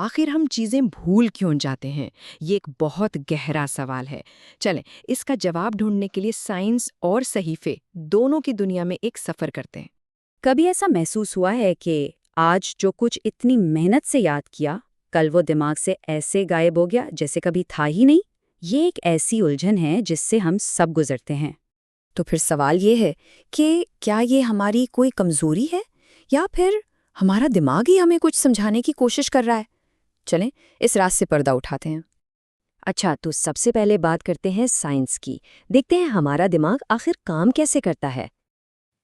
آخر ہم چیزیں بھول کیوں جاتے ہیں؟ یہ ایک بہت گہرا سوال ہے۔ چلیں اس کا جواب ڈھونڈنے کے لیے سائنس اور صحیفے دونوں کی دنیا میں ایک سفر کرتے ہیں۔ کبھی ایسا محسوس ہوا ہے کہ آج جو کچھ اتنی محنت سے یاد کیا، کل وہ دماغ سے ایسے غائب ہو گیا جیسے کبھی تھا ہی نہیں؟ یہ ایک ایسی الجھن ہے جس سے ہم سب گزرتے ہیں۔ تو پھر سوال یہ ہے کہ کیا یہ ہماری کوئی کمزوری ہے یا پھر ہمارا دماغ ہی ہمیں کچھ سمجھانے کی کوشش کر رہا ہے؟ چلیں اس راز سے پردہ اٹھاتے ہیں۔ اچھا، تو سب سے پہلے بات کرتے ہیں سائنس کی۔ دیکھتے ہیں ہمارا دماغ آخر کام کیسے کرتا ہے۔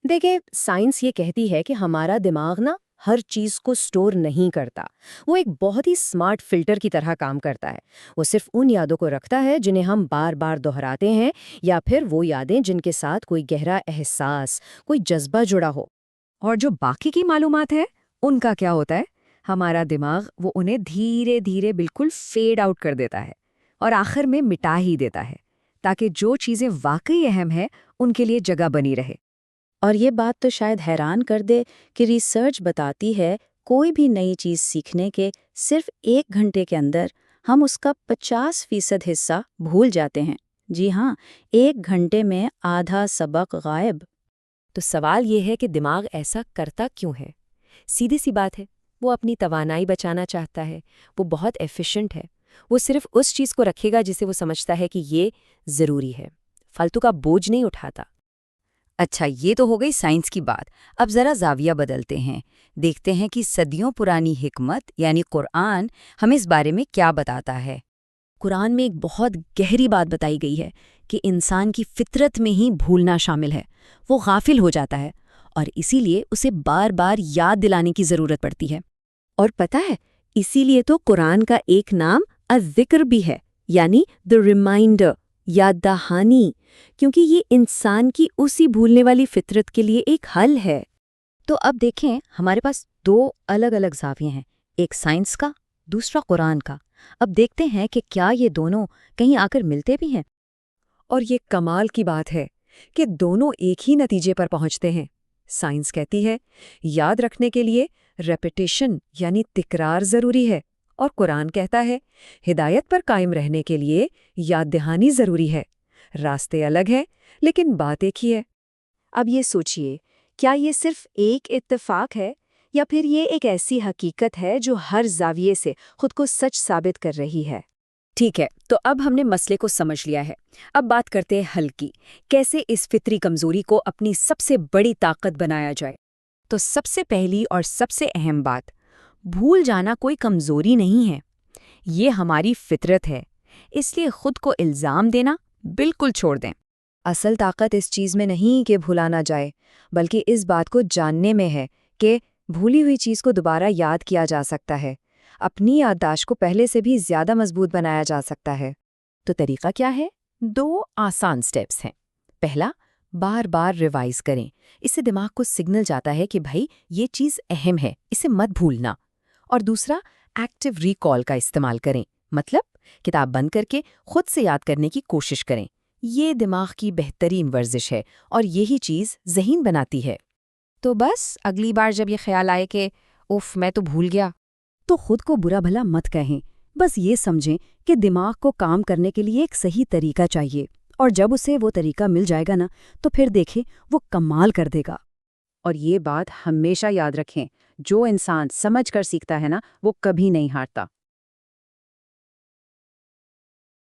دیکھیں، سائنس یہ کہتی ہے کہ ہمارا دماغ نا ہر چیز کو سٹور نہیں کرتا۔ وہ ایک بہت ہی سمارٹ فلٹر کی طرح کام کرتا ہے۔ وہ صرف ان یادوں کو رکھتا ہے جنہیں ہم بار بار دہراتے ہیں، یا پھر وہ یادیں جن کے ساتھ کوئی گہرا احساس، کوئی جذبہ جڑا ہو۔ اور جو باقی کی معلومات ہے ان کا کیا ہوتا ہے؟ ہمارا دماغ وہ انہیں دھیرے دھیرے بالکل فیڈ آؤٹ کر دیتا ہے اور آخر میں مٹا ہی دیتا ہے، تاکہ جو چیزیں واقعی اہم ہیں ان کے لیے جگہ بنی رہے۔ اور یہ بات تو شاید حیران کر دے کہ ریسرچ بتاتی ہے کوئی بھی نئی چیز سیکھنے کے صرف 1 گھنٹے کے اندر ہم اس کا 50% حصہ بھول جاتے ہیں۔ جی ہاں، 1 گھنٹے میں آدھا سبق غائب۔ تو سوال یہ ہے کہ دماغ ایسا کرتا کیوں ہے؟ سیدھی سی بات ہے، وہ اپنی توانائی بچانا چاہتا ہے۔ وہ بہت ایفیشنٹ ہے۔ وہ صرف اس چیز کو رکھے گا جسے وہ سمجھتا ہے کہ یہ ضروری ہے، فالتو کا بوجھ نہیں اٹھاتا۔ اچھا، یہ تو ہو گئی سائنس کی بات۔ اب ذرا زاویہ بدلتے ہیں، دیکھتے ہیں کہ صدیوں پرانی حکمت یعنی قرآن ہمیں اس بارے میں کیا بتاتا ہے۔ قرآن میں ایک بہت گہری بات بتائی گئی ہے کہ انسان کی فطرت میں ہی بھولنا شامل ہے۔ وہ غافل ہو جاتا ہے اور اسی لیے اسے بار بار یاد دلانے کی ضرورت پڑتی ہے۔ اور پتہ ہے، اسی لیے تو قرآن کا ایک نام الذکر بھی ہے، یعنی دی ریمائنڈر، یاد دہانی، کیونکہ یہ انسان کی اسی بھولنے والی فطرت کے لیے ایک حل ہے۔ تو اب دیکھیں، ہمارے پاس 2 الگ الگ زاویے ہیں، ایک سائنس کا، دوسرا قرآن کا۔ اب دیکھتے ہیں کہ کیا یہ دونوں کہیں آ کر ملتے بھی ہیں۔ اور یہ کمال کی بات ہے کہ دونوں ایک ہی نتیجے پر پہنچتے ہیں۔ سائنس کہتی ہے یاد رکھنے کے لیے ریپیٹیشن یعنی تکرار ضروری ہے، اور قرآن کہتا ہے ہدایت پر قائم رہنے کے لیے یاد دہانی ضروری ہے۔ راستے الگ ہیں لیکن بات ایک ہی ہے۔ اب یہ سوچئے، کیا یہ صرف ایک اتفاق ہے یا پھر یہ ایک ایسی حقیقت ہے جو ہر زاویے سے خود کو سچ ثابت کر رہی ہے؟ ٹھیک ہے، تو اب ہم نے مسئلے کو سمجھ لیا ہے۔ اب بات کرتے ہیں حل کی، کیسے اس فطری کمزوری کو اپنی سب سے بڑی طاقت بنایا جائے۔ تو سب سے پہلی اور سب سے اہم بات، بھول جانا کوئی کمزوری نہیں ہے، یہ ہماری فطرت ہے۔ اس لیے خود کو الزام دینا بالکل چھوڑ دیں۔ اصل طاقت اس چیز میں نہیں کہ بھولا نہ جائے، بلکہ اس بات کو جاننے میں ہے کہ بھولی ہوئی چیز کو دوبارہ یاد کیا جا سکتا ہے، اپنی یادداشت کو پہلے سے بھی زیادہ مضبوط بنایا جا سکتا ہے۔ تو طریقہ کیا ہے؟ 2 آسان سٹیپس ہیں۔ پہلا، بار بار ریوائز کریں۔ اس سے دماغ کو سگنل جاتا ہے کہ بھائی یہ چیز اہم ہے، اسے مت بھولنا۔ اور دوسرا، ایکٹیو ریکال کا استعمال کریں، مطلب کتاب بند کر کے خود سے یاد کرنے کی کوشش کریں۔ یہ دماغ کی بہترین ورزش ہے اور یہی چیز ذہین بناتی ہے۔ تو بس اگلی بار جب یہ خیال آئے کہ اف میں تو بھول گیا، تو خود کو برا بھلا مت کہیں، بس یہ سمجھیں کہ دماغ کو کام کرنے کے لیے ایک صحیح طریقہ چاہیے، اور جب اسے وہ طریقہ مل جائے گا نا، تو پھر دیکھیں وہ کمال کر دے گا۔ اور یہ بات ہمیشہ یاد رکھیں، جو انسان سمجھ کر سیکھتا ہے نا، وہ کبھی نہیں ہارتا۔